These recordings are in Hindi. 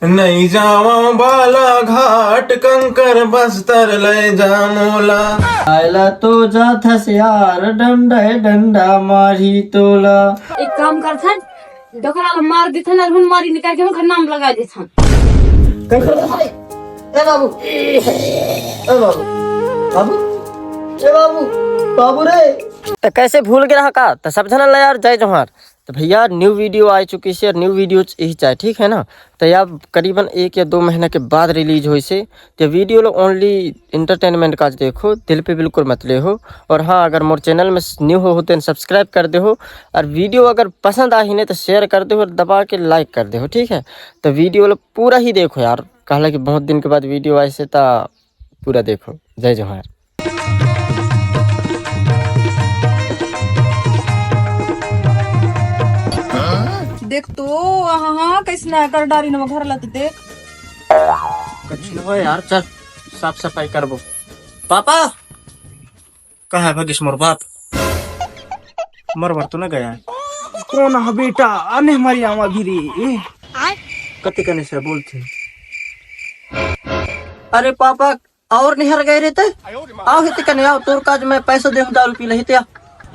नहीं जावा बाला घाट कंकर बस्तर ले जा मोला। आयला तो जाथस यार डंडा डंडा मारी तोला। एक काम कर था डोकरा मार दे था ना मारी निकाल के हम नाम लगा दे था। ए बाबू बाबू बाबू बाबू बाबू रे तो कैसे भूल गया का तो सब जना ला यार जय जोहार। तो भैया न्यू वीडियो आ चुकी है और न्यू वीडियो यही चाहे ठीक है ना। तो यार करीबन 1 या 2 महीने के बाद रिलीज हुई से तो वीडियो लो ओनली इंटरटेनमेंट का देखो, दिल पे बिल्कुल मत ले हो। और हाँ अगर मोर चैनल में न्यू हो तो सब्सक्राइब कर दे हो और वीडियो अगर पसंद आई नहीं तो शेयर कर दे हो और दबा के लाइक कर दे हो ठीक है। तो वीडियो लो पूरा ही देखो यार, कहला कि बहुत दिन के बाद वीडियो आए से ता पूरा देखो। जय जोहार। देख तो हाँ कैसे ना कर डारी न घर ला तो देख कुछ न हो यार, चल साफ सफाई करबो। पापा कहाँ है भगिस मोर बाप? मर तो न गया है। कौन है बेटा अने हमारी आमा भी रे कते कने से बोलते। अरे पापा और निहर गए रहते आओ हेते कने आओ तोर काज में पैसा दे दारू पी लही ते।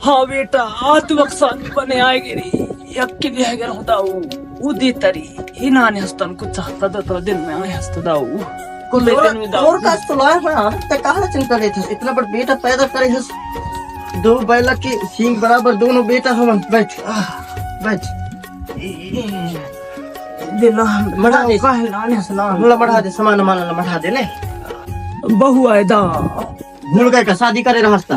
हाँ बेटा आ तू बक्सान बने आएगे रे यक्के भी अगर होता वो दे तरी ही नाने हस्तन कुछ चाहता तो दिन में आए हस्त दाऊ को लेते में दाऊ और काज तो लाए बना ते कहां चिंता रहे थे। इतना बड़ बेटा पैदा करे है, 2 बैला के सींग बराबर दोनों बेटा हम। बैठ बैठ दिला मढ़ा दे का है नाने हसना मुला मढ़ा दे सामान मान मढ़ा दे ले। बहु आए दा भूल गए का शादी करे रहस्ता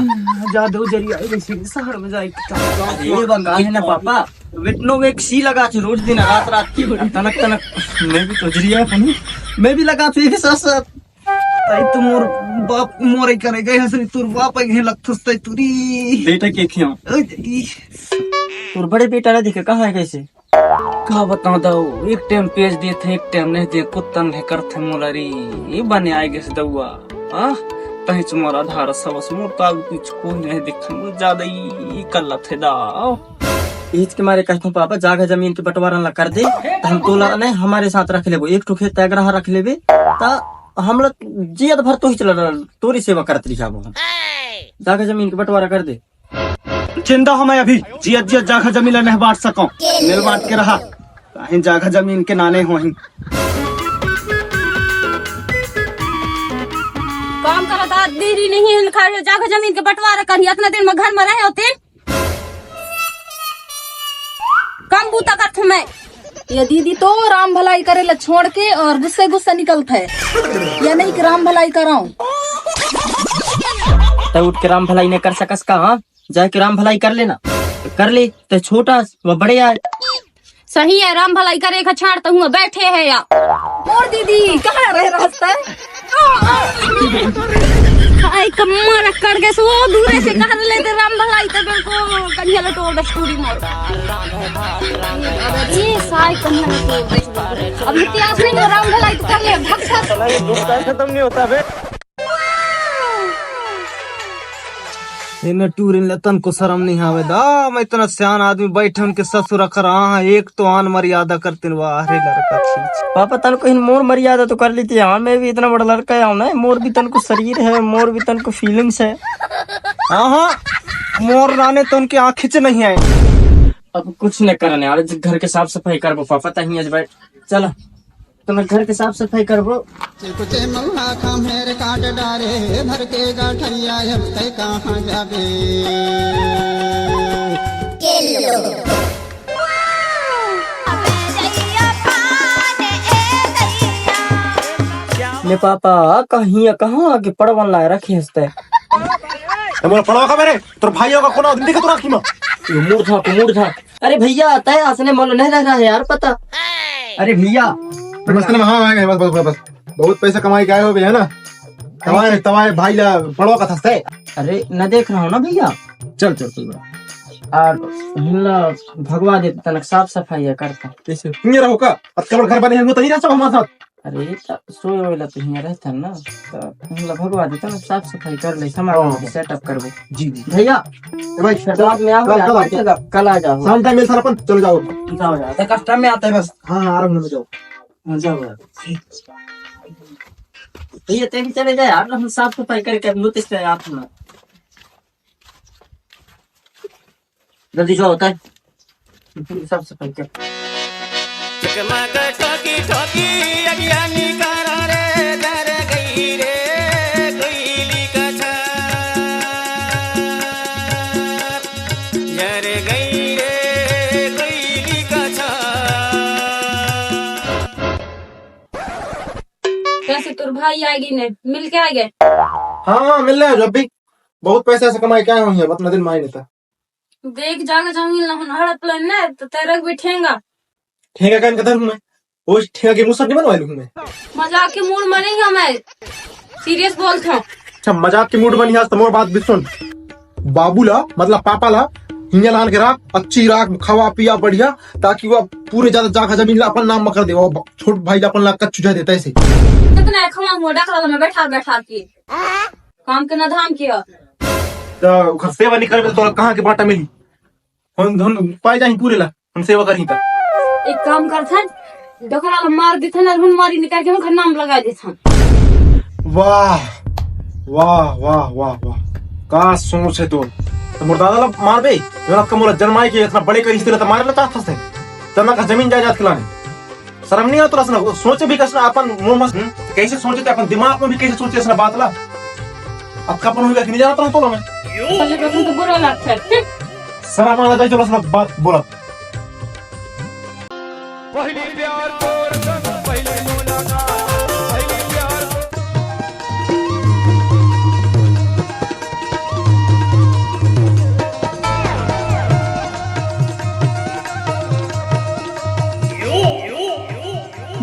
जादू जरिया ऐसे शहर में जाए ये बंगाल है ना पापा। विटनो में एक सी लगा थे रोज दिन रात रात की तनक तनक मैं भी तो जरिया पनी मैं भी लगा थे साथ साथ। आई तुम और बाप मोरे करे गए हसरी तुर बाप के लगथुसते तुरी बेटा के खियो तोर बड़े बेटा ने देखे कहां है कैसे का बताऊं दाऊ एक टाइम पेज दिए थे एक टाइम नहीं दिए कुत्तन है करथे मोलरी ये बने आए गए दउआ हां तही तुम्हारा आधार सबस मोर ताऊ कुछ कोई नहीं दिखन ज्यादा ही कल्ला थे दाऊ। ईद के मारे कहता हूँ पापा जागा जमीन के बंटवारा ला कर दे तो हम तोला नहीं हमारे साथ रख लेबो। एक ठो खेत तैगरा रख लेबे ता हम लोग जियत भर तो ही चल तोरी सेवा करत रही जाबो। जागा जमीन के बंटवारा कर दे। जिंदा हमें अभी जियत जियत जागा जमीन नहीं बांट सको मिल बांट के रहा कहीं जागा जमीन के नाने हो ही काम करा था देरी नहीं है खा जाकर जमीन के बंटवारा करी इतना दिन में घर में रहे होते काम बूता कर मैं। ये दीदी तो राम भलाई करे ला छोड़ के और गुस्से गुस्सा निकलता है या नहीं कि राम भलाई कराऊं तो उठ के राम भलाई नहीं कर सकस का। हाँ जाके राम भलाई कर लेना कर ले तो छोटा वो बड़े यार सही है राम भलाई करे का छाड़ता हूँ बैठे है या और दीदी कहाँ रह रास्ता आई कमर कर के सो दूर से कहाँ लेते राम भलाई तो बिल्कुल कन्या लटोड़ दस्तूरी मोड़ ये साई कन्या लटोड़ अब इतिहास नहीं हो राम भलाई तो कर ले भक्सा ये दुख खत्म नहीं होता बे। इन टूर इन लतन को शर्म नहीं आवे दा मैं इतना सियान आदमी बैठे उनके ससुर कर रहा एक तो आन मर्यादा करते वाह रे लड़का छी। पापा तन को मोर मर्यादा तो कर ली थी। हाँ मैं भी इतना बड़ा लड़का हूँ ना, मोर भी तन को शरीर है, मोर भी तन को फीलिंग्स है। हाँ हाँ मोर राने तो उनकी आँखें से नहीं आए। अब कुछ नहीं करने यार घर के साफ सफाई करबो पापा तही आज बैठ चला तो मैं घर के साफ सफाई करबो। कुछ मल्ला का मेरे काट डारे भर के गाठिया अब तक कहाँ जाबे ले पापा कहीं कहाँ आके पड़वन लाए रखी हंसते मोला पड़वा का मेरे तोर भाइयों का कोना दिन दिखा तो राखी में मूड था। अरे भैया तय हंसने मोल नहीं रह रहा है यार पता। अरे भैया मस्ती में। हाँ बस बस बस बहुत पैसा कमाई के आए हो भी है ना तवाए तवाए भाई ला पड़वा का था। अरे न देख रहा हूँ ना भैया चल चल चल और हिला भगवा दे तनक साफ सफाई है करता कैसे तुम ये रहो का अब कबर घर बने हैं तो ही रह जाओ हमारे साथ। अरे सोए वाला तो यहाँ रहता है ना तो हिला भगवा दे तनक साफ सफाई कर ले सामान सेटअप करबो। जी जी भैया भाई रात में आओ कल आ जाओ शाम टाइम में सारा अपन चले जाओ जाओ यार कस्टम में आता है बस। हाँ आराम में जाओ। मजा हुआ भैया तेरे चले जाए यार, हम साफ सफाई करके नोटिस पे आप ना जल्दी जो होता है साफ सफाई कर। जगमग ठोकी ठोकी अज्ञानी करा रे दर गई रे कोयली का छाप जर गई रे कोयली का छाप। कैसे तुर भाई आएगी ने मिल के आ गए? हाँ मिल रहा है जब भी बहुत पैसा ऐसे कमाई क्या हुई है अपना दिन माई नेता देख जागा जमीन ना हड़प लेना तो तेरे भी ठेंगा ठेका कान कदर हूँ मैं वो ठेका के मुंह से नहीं बनवाई लूँ मैं। मजाक के मूड मरेंगे मैं सीरियस बोलता हूँ। अच्छा मजाक की मूड बनी आज तो मोर बात भी सुन बाबू ला मतलब पापा ला हिंगा लान के राख अच्छी राख खावा पिया बढ़िया ताकि वो पूरे ज्यादा जागा जमीन ला अपन नाम में कर दे वो छोट भाई ला अपन ला कच्चू जा देता ऐसे कितना खवा मुंह डकला में बैठा बैठा के काम के ना धाम किया तो घर सेवा नहीं करे तो कहाँ के बाटा मिली हम पाए जाही पूरे ला हम सेवा करही का एक काम करता डकला मार देता ना हुन मारी निकाल के हम नाम लगा देता। वाह वाह वाह वाह वाह का सोच है तो मुर्दादा ला मार बे जरा का मोला जन्माई के इतना बड़े करी तो मारे ला चाहता से तना का जमीन जायदाद खिलाने शर्म नहीं आता रसना सोचे भी कसना अपन मुंह मत कैसे सोचे अपन दिमाग में भी कैसे सोचे इसना बात ला अक्कापन होगा कि नहीं जानता हूं तो मैं पहले तो बुरा लगता है शर्म आ जाए तो रसना बात बोला पहली प्यार तोर संग पहली मुलाकात पहली प्यार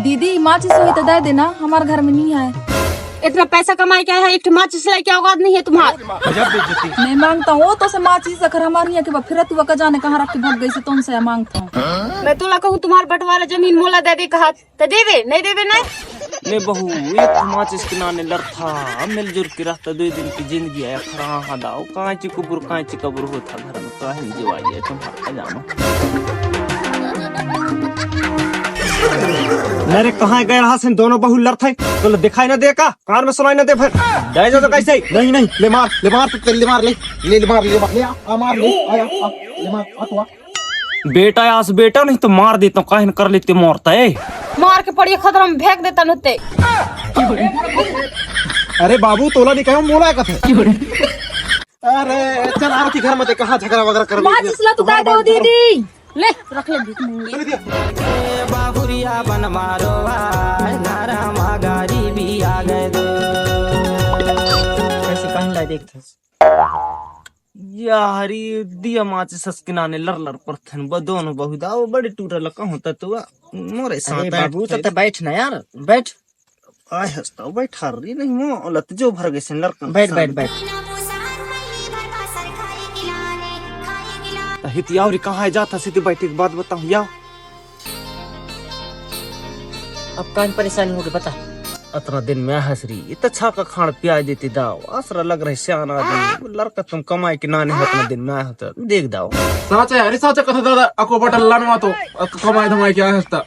दीदी माचिस हुई तो दे देना हमारे घर में नहीं है। इतना पैसा कमाई क्या है, एक माचिस लाए क्या औकात नहीं है तुम्हारा। नहीं मांगता हूँ तो से माचिस अगर हमारे यहाँ के बाद फिर तू का जाने कहाँ रख के भाग गई से तुमसे मांगता हूँ। मैं तोला कहूँ तुम्हारा बंटवारा जमीन मोला दे दे कहा तो देवे नहीं देवे नहीं। ने बहू एक माचिस के नाने लड़था मिलजुल के रहता 2 दिन की जिंदगी है खरा दाओ कांची कब्र होता घर में काहे जीवाई है तुम्हारा जानो। मेरे कहाँ गए रहा से दोनों बहू लड़ते तो दिखाई न दे का कार में सुनाई न दे फिर जाए तो कैसे नहीं नहीं ले मार ले मार ले मार ले ले मार ले मार ले आ मार ले आया ले मार अतवा बेटा यास बेटा नहीं तो मार देता काहे न कर लेते मरता है मार के पड़ी खतरा में फेंक देता नुते। अरे बाबू तोला नहीं कहो मोला का था अरे चल आरती घर में ते कहां झगड़ा वगैरह कर माचिस ला तू दे दो दीदी ले रख ले भीख मूंगी। बाबुरिया बन मारो नारा मागारी भी आ गए दो कैसे कहीं ला देखते यारी दिया माचिस सस्किनाने लर परथन दोनों बहु दाओ बड़े टूटल कहूं त तू मोरे साथ बाबू तो बैठ ना यार बैठ आय हस्ता बैठा रही नहीं मोलत जो भर गए से लड़का बैठ बैठ बैठ हित यावरी कहाँ है जाता सीधी बैठे की बात बताऊं याओ अब कान परेशानी होगी बता। अतना दिन में हसरी इत अच्छा का खान प्याज देती दाओ आसरा लग रहे सियाना आदमी लड़का तुम कमाई के नाने हो अपना दिन में आया होता देख दाओ साचा अरे साचा कथा दादा अको बटल लानवा तो कमाई धमाई क्या हस्ता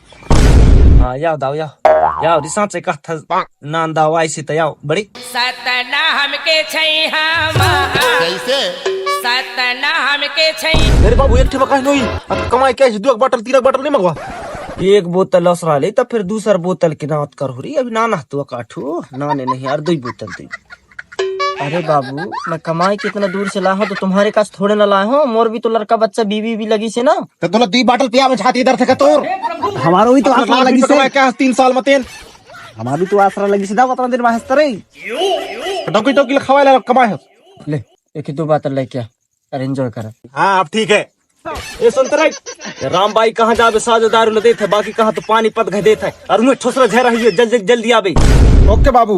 हाँ याओ दाओ याओ रिसा से कथा नान दाओ ऐसी तो याओ बड़ी सतना हमके छई हम कैसे सतना हमके छई मेरे बाबू एक ठेका नहीं अब कमाई क्या 2 बटल 3 बटल नहीं मंगवा एक बोतल असरा ले तो फिर दूसर बोतल की नात कर हो रही अभी नाना तो काठू नाने नहीं यार 2 बोतल दी। अरे बाबू मैं कमाई कितना दूर से लाया हूँ तो तुम्हारे पास थोड़े ना लाया हूँ मोर भी तो लड़का बच्चा बीवी भी लगी से ना तो तोला 2 बटल पिया में छाती इधर से तोर हमारो भी तो आसरा लगी से क्या 3 साल में तेल हमारी तो आसरा लगी से दाव उतना देर में हंसता रही टोकी टोकी खवाए ला कमाई है ले एक 2 बोतल लेके और एंजॉय कर। हां अब ठीक है ये सुनते रहे रामबाई कहाँ जाबे साजो दारू ल देते बाकी कहाँ तो पानी पत घे देते और मुझे ठोसरा झे रही है जल्दी जल्दी आबे ओके बाबू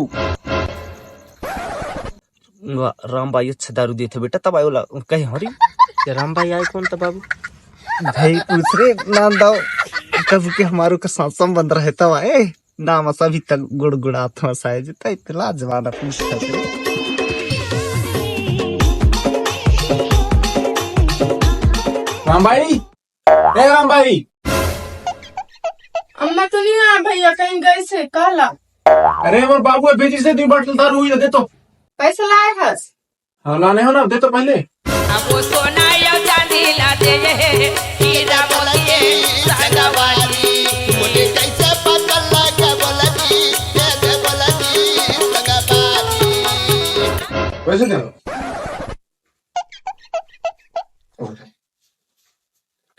रामबाई अच्छा दारू देते बेटा तब आयो कहीं हरी रामबाई आए कौन था बाबू भाई दूसरे नाम दाओ कब के हमारो का साथ संबंध रहे तब आए नाम सभी तक गुड़गुड़ा था साइज त इतना जवाना पूछता रामबाई ए रामबाई अम्मा तो नहीं आया भैया, कहीं गए से काला। अरे हमारे बाबू भेजी से 2 बोतल दारू हुई दे तो। पैसा लाए हस? हाँ लाने हो ना, दे तो पहले। वैसे दे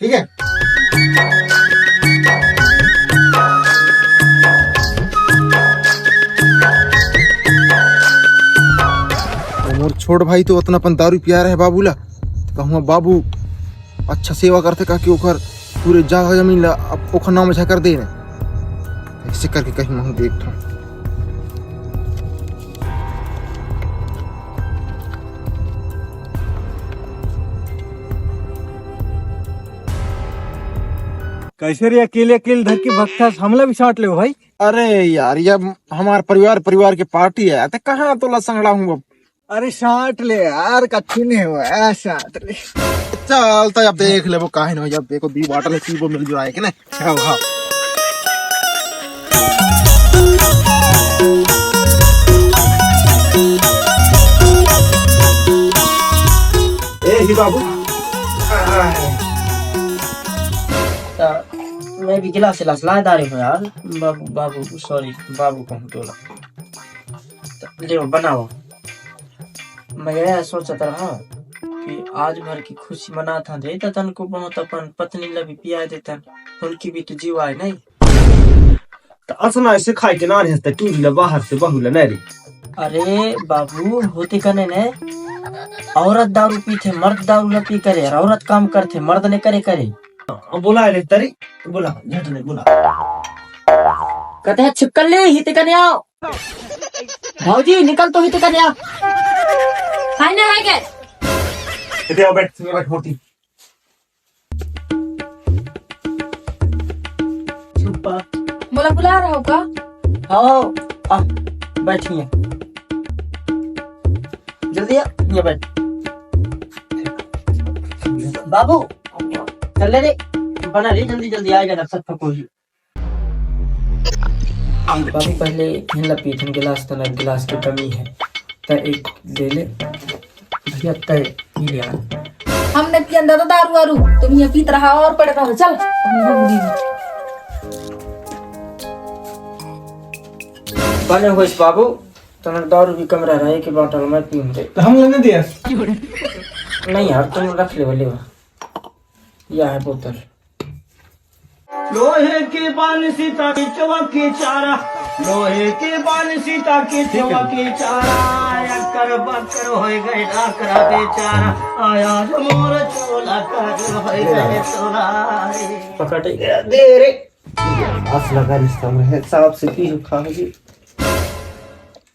ठीक है। मोर छोट भाई तो उतना अपन दारू पिया रहे बाबूला, कहूँ बाबू अच्छा सेवा करते का कि ओकर पूरे जगह जमीन ला ओकर नाम में कर दे ने, ऐसे करके कहीं मैं देख था। कैसे रे अकेले अकेले धर के भक्ता हमला भी साट ले भाई। अरे यार ये हमार परिवार के पार्टी है, तो कहाँ तोला संगड़ा हूँ अब। अरे साट ले यार, कच्ची नहीं हुआ साट ले। चल तो अब देख ले वो काहे नहीं, जब देखो 2 बोतल की वो मिल जो है कि नहीं। हाँ हाँ ए ही बाबू मैं भी गिलास गिलास लाए दारे हो यार। बाबू बाबू सॉरी, बाबू कहूँ टोला ले बनाओ। मैं यह सोचता रहा कि आज भर की खुशी मनाता दे तन को बहुत अपन पत्नी ला भी पिया देता, उनकी भी तो जीव आए नहीं। तो असना ऐसे खाए के ना रहता टूरी ला बाहर से बहू ला नहीं रे। अरे बाबू होते कने ने औरत दारू पीते, मर्द दारू न पी करे, और औरत काम करते मर्द ने करे। बोला ले तरी बोला झट ने बोला कहते हैं छिपकल ले हित कने आओ। भाऊजी निकल तो हित कने आओ। है ना है क्या? इधर आओ, बैठ मोती। छुपा बोला बुला रहा हो का? आओ आ बैठिए, जल्दी आ ये बैठ। बाबू चल रे बना रे, जल्दी जल्दी आएगा ना सब कोई। बाबू पहले हिला पीथन गिलास तना गिलास की कमी है तो एक दे ले भैया, तय पी लिया। हमने पिया दादा दारू वारू, तुम ये पीत रहा और पड़े रहो। चल बने हो इस बाबू तुम दारू भी कम रह रहा है कि बोतल में पीऊंगे तो हम लेने दिया। नहीं यार तुम रख ले वाले, यह है बोतल। लोहे के बाल सीता की चौकी चारा, लोहे के बाल सीता की चौकी चारा, कर बकर हो गए डाकरा बेचारा, आया जो मोर चोला कर हो गए तोला। पकड़ दे रे, आस लगा रिश्ता में है साहब से पी खा जी।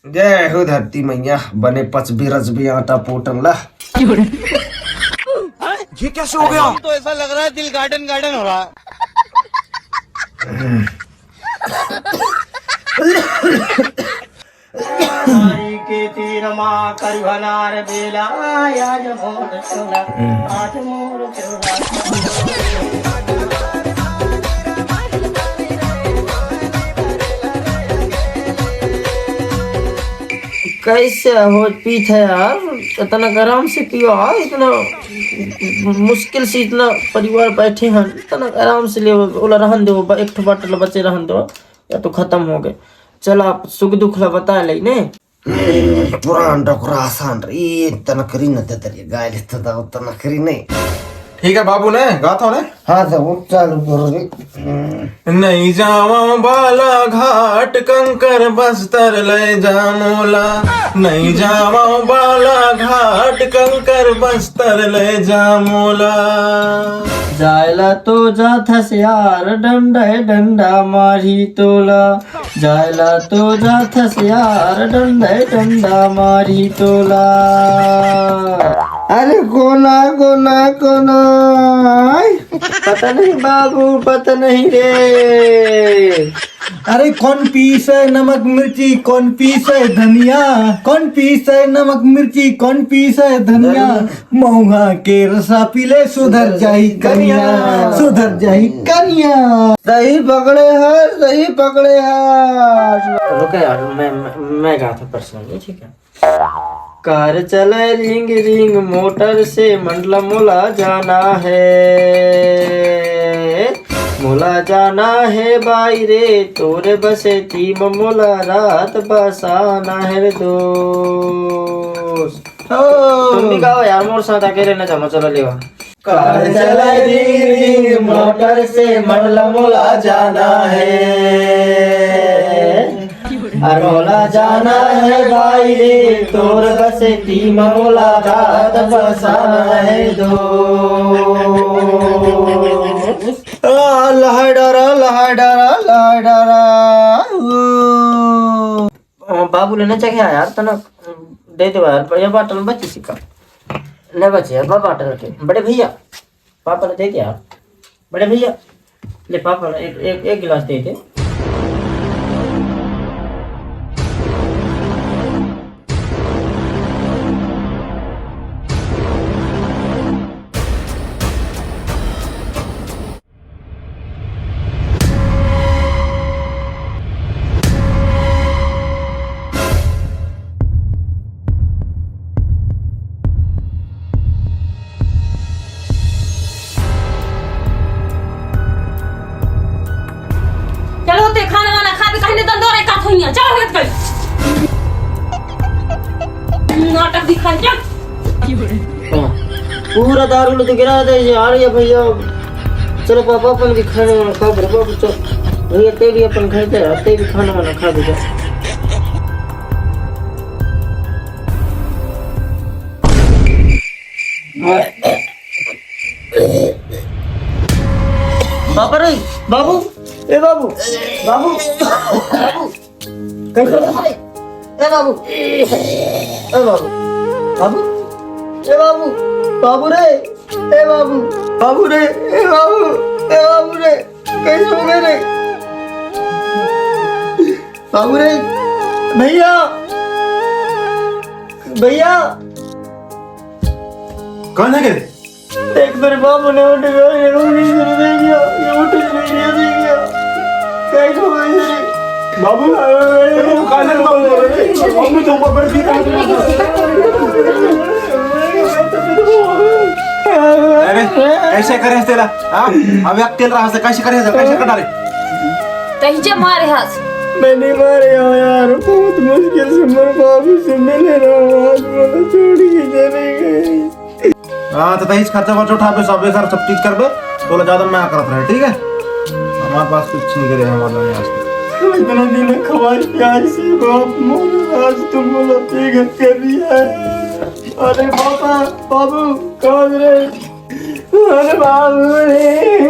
जय हो धरती मैया, बने 5 बिरज भी आटा पोटन ला। ये कैसे हो गया? तो ऐसा लग रहा है दिल गार्डन गार्डन हो रहा है। के तीर माँ करवनार बेला, आज मोर चोला, आज मोर चोला। कैसे हो पीत है यार, इतना आराम से पियो यार, इतना मुश्किल से इतना परिवार बैठे हैं, इतना आराम से ले ओला रहन दो, एक ठो बोतल बचे रहन दो या तो खत्म हो गए। चल आप सुख दुख ला बता ले ने। पुरान डोकरा आसान रे, तना करी न ते तरी गाय ले तना तना करी नहीं। ठीक है बाबू ने गाता ने। हाँ तो वो चालू करो। नहीं जावा बाला घाट कंकर बस्तर ले जामोला, नहीं जावा बाला घाट कंकर बस्तर ले जामोला। जायला तो जाथस यार डंडा डंडा मारी तोला, जायला तो जाथस यार डंडा डंडा मारी तोला। अरे कोना कोना कोना पता नहीं बाबू, पता नहीं रे। अरे कौन पीस है नमक मिर्ची, कौन पीस है धनिया, कौन पीस है नमक मिर्ची, कौन पीस है धनिया। महुआ के रसा पीले सुधर जाई कनिया, सुधर जाई कनिया। सही पकड़े है, सही पकड़े है। रुको यार, मैं गाता था पर्सनली, ठीक है। कार चले रिंग रिंग मोटर से मंडला मोला जाना है, मोला जाना है बाई रे तोरे बसे तीम मोला रात बसाना है रे दोस्त। तुम भी गाओ यार मोर साथ, अकेले न जाओ, चलो लेवा। कार चले रिंग रिंग मोटर से मंडला मोला जाना है, मोला जाना है भाई रे तोर बसे तीम मोला रात बसाना है दो। लहडरा लहडरा लहडरा। बाबू लेना चाहिए यार, तना दे दो यार, बढ़िया बाटल बची सिक्का न बचे यार। बाटल के बड़े भैया, पापा ने दे दिया यार, बड़े भैया ले पापा ने एक गिलास दे दे। चलो ते खाना वाना खा के कहने दंदोरे का थोइया चलो हट गई नाटक दिखा जा। पूरा दारू तो गिरा दे यार ये भैया। चलो पापा अपन भी खाने वाला खा दे बाबू, चल भैया ते भी अपन खाते रहते भी खाना वाना खा दे। बाबा रे बाबू, ए बाबू बाबू बाबू कैसे है? ए बाबू, ए बाबू बाबू, ए बाबू बाबू रे, ए बाबू बाबू रे, ए बाबू, ए बाबू रे कैसे हो गए रे बाबू रे। भैया भैया कौन है के? एक मेरे बाबू ने उठ गया, ये रोनी से दे गया, ये उठ नहीं दे गया, कैसे हो गए रे बाबू काले बाबू मम्मी तो ऊपर बैठी है। अरे ऐसे करे तेरा, हां अब अकेले रहा से कैसे करे, कैसे कर डाले तहीजे मारे हाथ। मैं नहीं मारे यार, बहुत मुश्किल से मेरे बाबू से मिले रहा, आज मुझे छोड़ के चले गए। हाँ तो तहीज खर्चा वर्चा उठा पे सब सब चीज कर बे, बोला ज्यादा मैं करत रहे, ठीक है। हमारे पास कुछ नहीं करे हमारा आज इतना दिन खवाई प्यार से बाप मोर, आज तुम बोला बेगत कर दिया है। अरे पापा बाबू कौन रे, अरे बाबू रे